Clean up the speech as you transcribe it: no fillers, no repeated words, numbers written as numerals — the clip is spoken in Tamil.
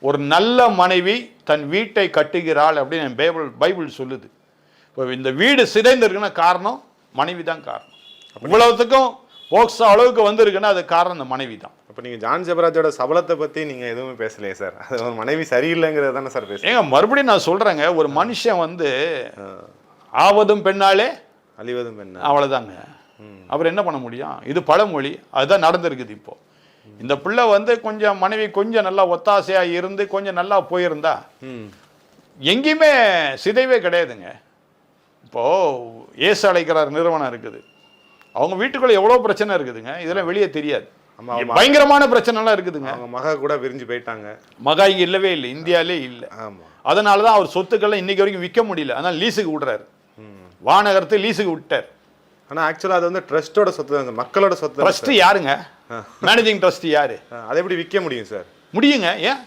ஒரு நல்ல மனைவி தன் வீட்டை கட்டுகிறாள் அப்படின்னு பைபிள் சொல்லுது. இப்போ இந்த வீடு சிதைந்திருக்குன்னா காரணம் மனைவி தான் காரணம். இவ்வளவுத்துக்கும் போக்சோ அளவுக்கு வந்திருக்குன்னா அது காரணம் இந்த மனைவி தான். அப்போ நீங்கள் ஜான் ஜெபராஜோட சபலத்தை பற்றி நீங்கள் எதுவுமே பேசலையே சார். அது ஒரு மனைவி சரியில்லைங்கிறது தானே சார் பேசுகிறேன். ஏங்க மறுபடியும் நான் சொல்கிறேங்க, ஒரு மனுஷன் வந்து ஆவதும் பெண்ணாலே அழிவதும் பெண்ணா, அவ்வளோதாங்க. அவர் என்ன பண்ண முடியும்? இது பழமொழி, அதுதான் நடந்திருக்குது. இப்போ இந்த பிள்ளை வந்து கொஞ்சம் மனைவி கொஞ்சம் நல்லா ஒத்தாசையாக இருந்து கொஞ்சம் நல்லா போயிருந்தா எங்கேயுமே சிதைவே கிடையாதுங்க. இப்போது ஏசு அழைக்கிறார் நிறுவனம் இருக்குது, அவங்க வீட்டுக்குள்ளே எவ்வளோ பிரச்சனை இருக்குதுங்க, இதெல்லாம் வெளியே தெரியாது. பயங்கரமான பிரச்சனைலாம் இருக்குதுங்க. அவங்க மகா கூட விரிஞ்சு போயிட்டாங்க. மகா இங்கே இல்லவே இல்லை, இந்தியாவிலே இல்லை. அதனால தான் அவர் சொத்துக்கள்லாம் இன்னைக்கு வரைக்கும் விற்க முடியல. அதனால் லீஸுக்கு விடுறாரு, வானகரத்தை லீஸுக்கு விட்டார். ஆனால் ஆக்சுவலாக அது வந்து ட்ரஸ்டோட சொத்து தான், மக்களோட சொத்து. ட்ரஸ்ட் யாருங்க? மேனேஜிங் ட்ரஸ்ட் யாரு? அதை எப்படி விற்க முடியும் சார்? முடியுங்க. ஏன்